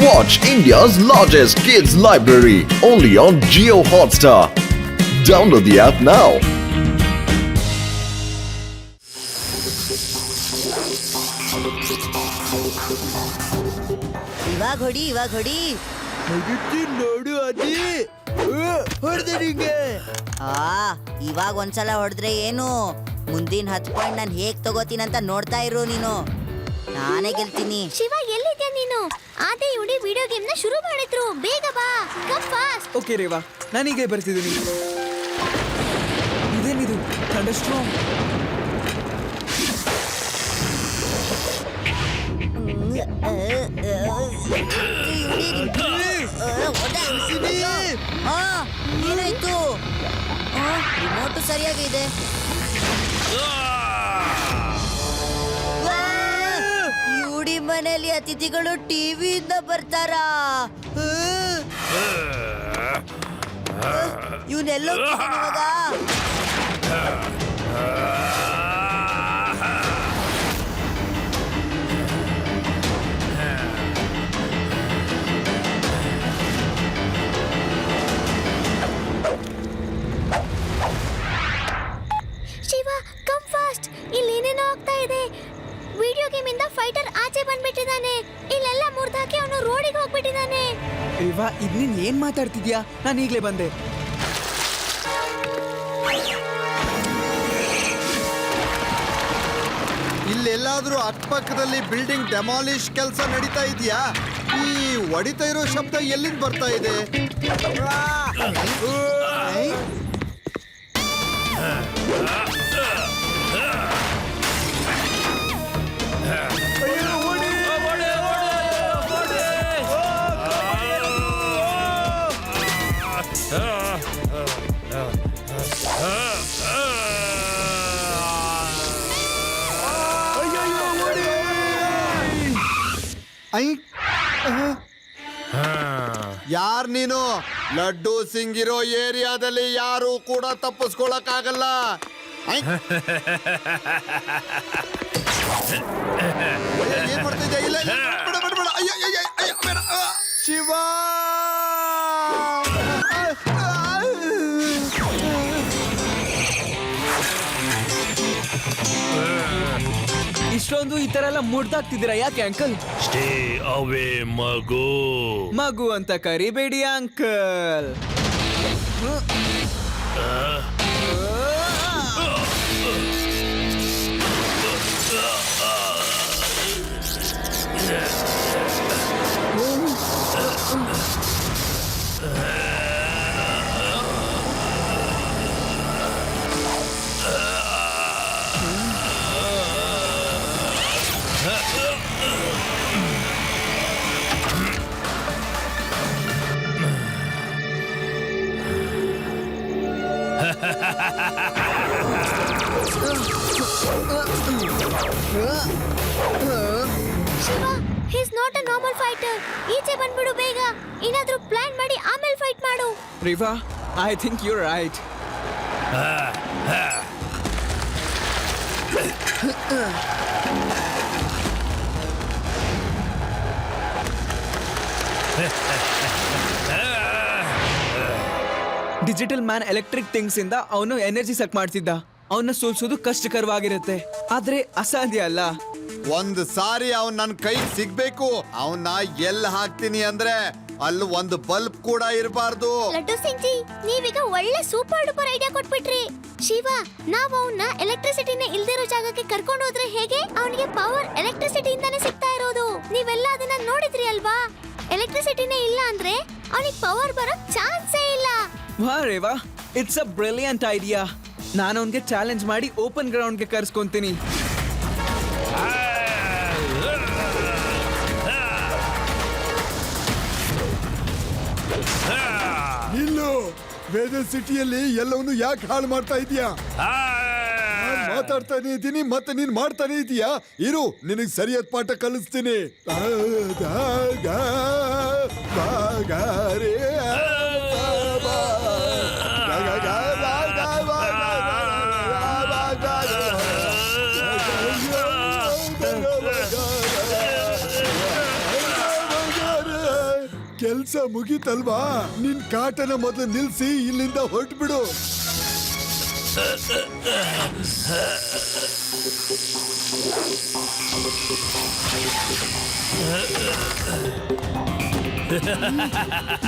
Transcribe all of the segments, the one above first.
Watch India's largest kids library only on Jio Hotstar. Download the app now. ಇವಾಗ ಹೊಡಿ ನೋಡು ಅಜ್ಜಿ ಹೊಡೆದೆ ನಿಂಗೆ. ಇವಾಗ ಒಂದ್ಸಲ ಹೊಡೆದ್ರೆ ಏನು, ಮುಂದಿನ 10 ಪಾಯಿಂಟ್ ನಾನು ಹೇಗ್ ತಗೋತೀನಂತ ನೋಡ್ತಾ ಇರು ನೀನು. ನಾನೇ ಗೆಲ್ತೀನಿ. ಶಿವ ಎಲ್ಲಿದ್ಯಾ ನೀನು? ಆದ್ರೆ ಇವ್ಡಿ ವಿಡಿಯೋ ಗೇಮ್ ನ ಶುರು ಮಾಡಿದ್ರು. ಬೇಗ ಬಾ, ಕಮ್ ಫಾಸ್ಟ್. ಓಕೆ ರೇವಾ, ನಾನೀಗ ಬರ್ತಿದ್ದೀನಿ. ಇದೇನಿದು ಥಂಡರ್ಸ್ಟಾರ್ಮ್? ಏನಾಯ್ತು? ರಿಮೋಟ್ ಸರಿಯಾಗಿದೆ. ಇವ್ಡಿ ಮನೆಯಲ್ಲಿ ಅತಿಥಿಗಳು ಟಿವಿಯಿಂದ ಬರ್ತಾರಾ? ಇವನೆಲ್ಲೋ ಇವಾಗ. Shiva come fast. ಇಲ್ಲಿ ಏನೇನೋ ಆಗ್ತಾ ಇದೆ. ವಿಡಿಯೋ ಗೇಮ್ ಇಂದ ಫೈಟರ್ ಆಚೆ ಬಂದ್ಬಿಟ್ಟಿದ್ದಾನೆ. ಇಲ್ಲೆಲ್ಲ ಮುರ್ದಾಕಿ ಅವನು ರೋಡಿಗೆ ಹೋಗ್ಬಿಟ್ಟಿದ್ದಾನೆ. ರೇವಾ, ಈಗ ನೀನ್ ಏನ್ ಮಾತಾಡ್ತಿದ್ಯಾ? ನಾನು ಈಗ್ಲೇ ಬಂದೆ. ಇಲ್ಲೆಲ್ಲಾದ್ರೂ ಅಕ್ಕಪಕ್ಕದಲ್ಲಿ ಬಿಲ್ಡಿಂಗ್ ಡೆಮಾಲಿಷ್ ಕೆಲಸ ನಡೀತಾ ಇದೆಯಾ? ಈ ಹೊಡಿತಾ ಇರೋ ಶಬ್ದ ಎಲ್ಲಿಂದ ಬರ್ತಾ ಇದೆ? ಯಾರ್ ನೀನು? ಲಡ್ಡು ಸಿಂಗ್ ಇರೋ ಏರಿಯಾದಲ್ಲಿ ಯಾರು ಕೂಡ ತಪ್ಪಿಸ್ಕೊಳಕ್ಕಾಗಲ್ಲ. ಏನ್ ಮಾಡ್ತಿದ್ಯಾ? ಇಲ್ಲ ಶಿವ, ಇಷ್ಟೊಂದು ಈ ತರ ಎಲ್ಲ ಮುಡ್ದಾಗ್ತಿದ್ದೀರಾ ಯಾಕೆ ಅಂಕಲ್? ಸ್ಟೇ ಅವೇ ಮಗು. ಮಗು ಅಂತ ಕರಿಬೇಡಿ uncle. Shiva, he is not a normal fighter. ಈಚೆ ಬಂದ್ಬಿಡು ಬೇಗ. ಏನಾದ್ರೂ ಪ್ಲಾನ್ ಮಾಡಿ ಆಮೇಲೆ ಫೈಟ್ ಮಾಡು. Reva, I think you right. Digital man electric things ಇಂದ ಅವನು ಎನರ್ಜಿ ಸಕ್ ಮಾಡ್ತಿದ್ದ. ಅವನ್ನ ಸೋಲ್ಸೋದು ಕಷ್ಟಕರವಾಗಿರುತ್ತೆ, ಆದ್ರೆ ಅಸಾಧ್ಯ ಅಲ್ಲ. ಒಂದ್ ಸಾರಿ ಅವನ್ ನನ್ ಕೈಗೆ ಸಿಗ್ಬೇಕು. ಅವನ್ನ ಎಲ್ಲಿ ಹಾಕ್ತೀನಿ ಅಂದ್ರೆ ಅಲ್ಲಿ ಒಂದು ಬಲ್ಬ್ ಕೂಡ ಇರಬಾರ್ದು. ಲಡ್ಡು ಸಿಂಗ್ ಜಿ, ನೀವೀಗ ಒಳ್ಳೆ ಸೂಪರ್ ಡೂಪರ್ ಐಡಿಯಾ ಕೊಟ್ಬಿಟ್ರಿ. ಶಿವ, ನಾವು ಅವನ್ನ ಎಲೆಕ್ಟ್ರಿಸಿಟಿನ ಇಲ್ದಿರೋ ಜಾಗಕ್ಕೆ ಕರ್ಕೊಂಡು ಹೋದ್ರೆ ಹೇಗೆ? ಅವನಿಗೆ ಪವರ್ ಎಲೆಕ್ಟ್ರಿಸಿಟಿ ಇಂದಾನೆ ಸಿಗ್ತಾ ಇರೋದು. ನೀವೆಲ್ಲ ಅದನ್ನ ನೋಡಿದ್ರಿ ಅಲ್ವಾ? ಎಲೆಕ್ಟ್ರಿಸಿಟಿನೇ ಇಲ್ಲ ಅಂದ್ರೆ ಅವನಿಗೆ ಪವರ್ ಬರೋ ಚಾನ್ಸೇ ಇಲ್ಲ. ವಾ Reva, it's a brilliant idea. ನಾನು ಅವನ್ಗೆ ಚಾಲೆಂಜ್ ಮಾಡಿ ಓಪನ್ ಗ್ರೌಂಡ್ಗೆ ಕರ್ಸ್ಕೊಂತೀನಿ. ಇಲ್ಲೋ ವೇದ ಸಿಟಿಯಲ್ಲಿ ಎಲ್ಲವನ್ನೂ ಯಾಕೆ ಹಾಳು ಮಾಡ್ತಾ ಇದೀಯಾ? ಮಾತಾಡ್ತಾನೆ ಇದ್ದೀನಿ ಮತ್ತೆ ನೀನ್ ಮಾಡ್ತಾನೆ ಇದೀಯಾ? ಇರು, ನಿನಗೆ ಸರಿಯಾದ ಪಾಠ ಕಲಿಸ್ತೀನಿ. ಕೆಲ್ಸ ಮುಗೀತಲ್ವಾ? ನಿನ್ ಕಾಟನ ಮೊದಲು ನಿಲ್ಸಿ ಇಲ್ಲಿಂದ ಹೊರಟ್ಬಿಡು.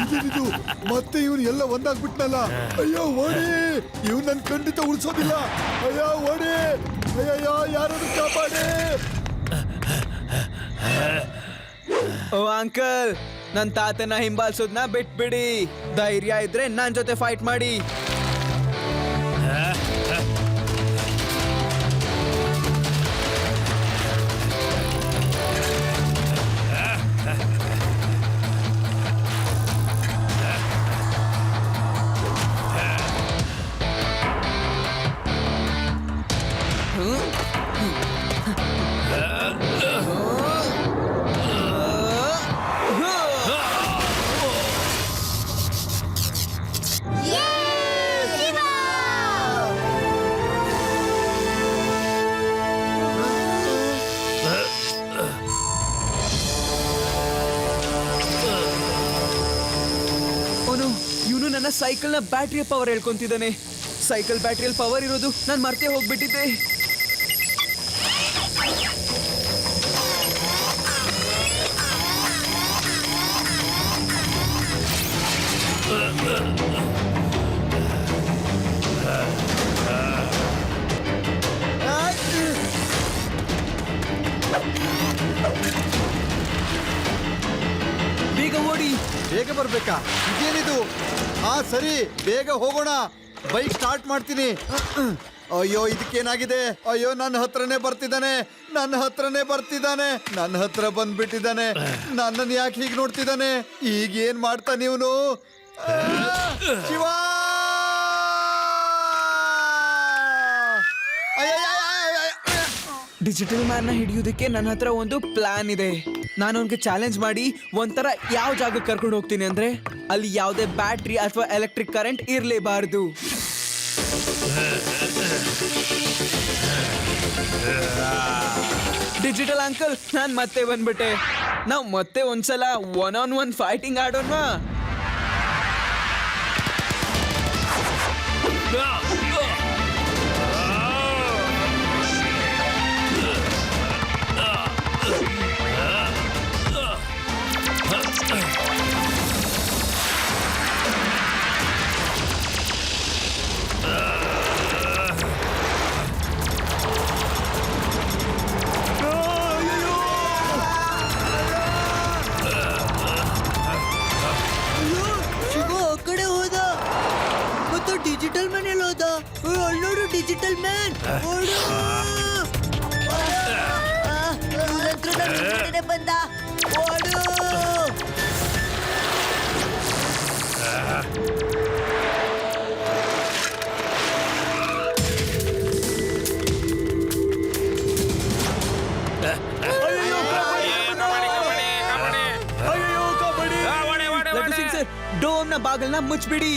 ಇದೇನಿದು? ಮತ್ತೆ ಇವನು ಎಲ್ಲ ಒಂದಾಗ್ಬಿಟ್ನಲ್ಲ. ಅಯ್ಯೋ ಓಡಿ, ಇವ್ ನನ್ ಖಂಡಿತ ಉಳಿಸೋದಿಲ್ಲ. ಅಯ್ಯೋ ಓಡಿ, ಅಯ್ಯಯ್ಯೋ ಯಾರನ್ನು ಕಾಪಾಡಿ. ಓ ಅಂಕಲ್, ನನ್ ತಾತನ ಹಿಂಬಾಲಿಸೋದ್ನ ಬಿಟ್ಬಿಡಿ. ಧೈರ್ಯ ಇದ್ರೆ ನನ್ ಜೊತೆ ಫೈಟ್ ಮಾಡಿ. ಇವನು ನನ್ನ ಸೈಕಲ್ ನ ಬ್ಯಾಟ್ರಿಯ ಪವರ್ ಹೇಳ್ಕೊಂತಿದ್ದಾನೆ. ಸೈಕಲ್ ಬ್ಯಾಟ್ರಿಯಲ್ಲಿ ಪವರ್ ಇರೋದು ನಾನು ಮರ್ತೇ ಹೋಗ್ಬಿಟ್ಟಿದ್ದೆ. ಬೇಗ ಓಡಿ. ಬೇಗ ಬರ್ಬೇಕಾ? ಇದೇನಿದು? ಹಾ ಸರಿ, ಬೇಗ ಹೋಗೋಣ. ಬೈಕ್ ಸ್ಟಾರ್ಟ್ ಮಾಡ್ತೀನಿ. ಅಯ್ಯೋ ಇದಕ್ಕೇನಾಗಿದೆ? ಅಯ್ಯೋ ನನ್ನ ಹತ್ರನೇ ಬರ್ತಿದ್ದಾನೆ, ನನ್ನ ಹತ್ರ ಬಂದ್ಬಿಟ್ಟಿದ್ದಾನೆ. ನನ್ನನ್ನು ಯಾಕೆ ಹೀಗೆ ನೋಡ್ತಿದ್ದಾನೆ? ಈಗ ಏನ್ ಮಾಡ್ತಾನೆ ಇವನು? ಶಿವ! ಡಿಜಿಟಲ್ ಮ್ಯಾನ್ ನ ಹಿಡಿಯೋದಕ್ಕೆ ನನ್ನ ಹತ್ರ ಒಂದು ಪ್ಲಾನ್ ಇದೆ. ನಾನು ಅವನಿಗೆ ಚಾಲೆಂಜ್ ಮಾಡಿ ಒಂಥರ ಯಾವ ಜಾಗಕ್ಕೆ ಕರ್ಕೊಂಡು ಹೋಗ್ತೀನಿ ಅಂದ್ರೆ ಅಲ್ಲಿ ಯಾವುದೇ ಬ್ಯಾಟ್ರಿ ಅಥವಾ ಎಲೆಕ್ಟ್ರಿಕ್ ಕರೆಂಟ್ ಇರಲೇಬಾರದು. ಡಿಜಿಟಲ್ ಅಂಕಲ್, ನಾನ್ ಮತ್ತೆ ಬಂದ್ಬಿಟ್ಟೆ. ನಾವು ಮತ್ತೆ ಒಂದ್ಸಲ 1-on-1 ಫೈಟಿಂಗ್ ಆಡೋಣವಾ? ಡಿಜಿಟಲ್ ಮ್ಯಾನ್ ಎಲ್ಲ ಹೋದ? ಅಲ್ಲೋಡು ಡಿಜಿಟಲ್ ಮ್ಯಾನ್ ಬಂದ. ಓಡು. ಲಡ್ಡು ಸಿಂಗ್ ಸರ್, ಡೋಮ್ ನ ಬಾಗಲ್ನ ಮುಚ್ಚಿಬಿಡಿ.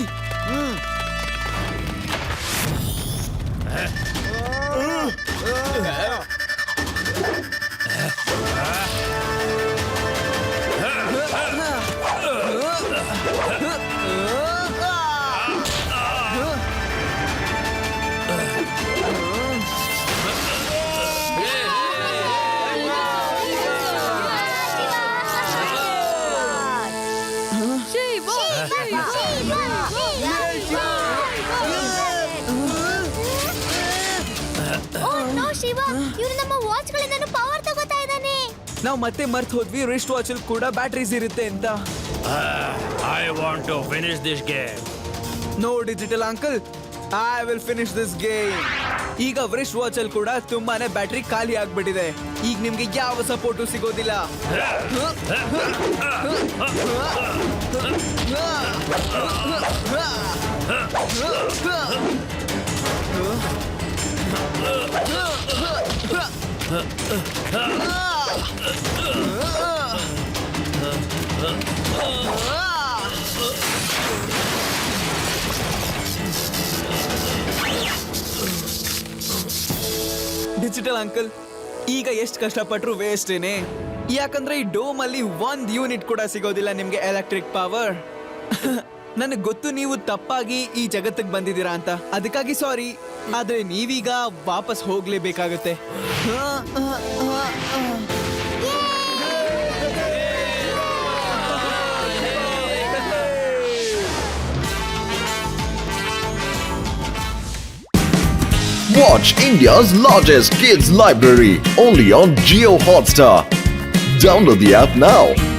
ಶಿವ, ಇವ್ರು ನಮ್ಮ ವಾಚ್ ಗಳಿಂದ ಪವರ್ ತಗೋತಾ ಇದ್ದಾನೆ. ನಾವು ಮತ್ತೆ ಮರ್ತ್ ಹೋದ್ವಿ ರಿಸ್ಟ್ ವಾಚ್ ಅಲ್ಲಿ ಕೂಡ ಬ್ಯಾಟ್ರೀಸ್ ಇರುತ್ತೆ ಅಂತ. I want to finish this game. No digital uncle, I will finish this game. ಈಗ ರಿಸ್ಟ್ ವಾಚ್ ಅಲ್ಲಿ ಕೂಡ ತುಂಬಾನೇ ಬ್ಯಾಟ್ರಿ ಖಾಲಿ ಆಗ್ಬಿಟ್ಟಿದೆ. ಈಗ ನಿಮ್ಗೆ ಯಾವ ಸಪೋರ್ಟು ಸಿಗೋದಿಲ್ಲ. ಡಿಜಿಟಲ್ ಅಂಕಲ್, ಈಗ ಎಷ್ಟು ಕಷ್ಟಪಟ್ರು ವೇಸ್ಟೇನೆ. ಯಾಕಂದ್ರೆ ಈ ಡೋಮ್ ಅಲ್ಲಿ 1 ಯೂನಿಟ್ ಕೂಡ ಸಿಗೋದಿಲ್ಲ ನಿಮ್ಗೆ ಎಲೆಕ್ಟ್ರಿಕ್ ಪವರ್. ನನಗೆ ಗೊತ್ತು ನೀವು ತಪ್ಪಾಗಿ ಈ ಜಗತ್ತಿಗೆ ಬಂದಿದ್ದೀರಾ ಅಂತ, ಅದಕ್ಕಾಗಿ ಸಾರಿ. ಆದ್ರೆ ನೀವೀಗ ವಾಪಸ್ ಹೋಗ್ಲೇಬೇಕಾಗತ್ತೆ. Watch India's largest kids library only on Geo Hotstar. Download the app now.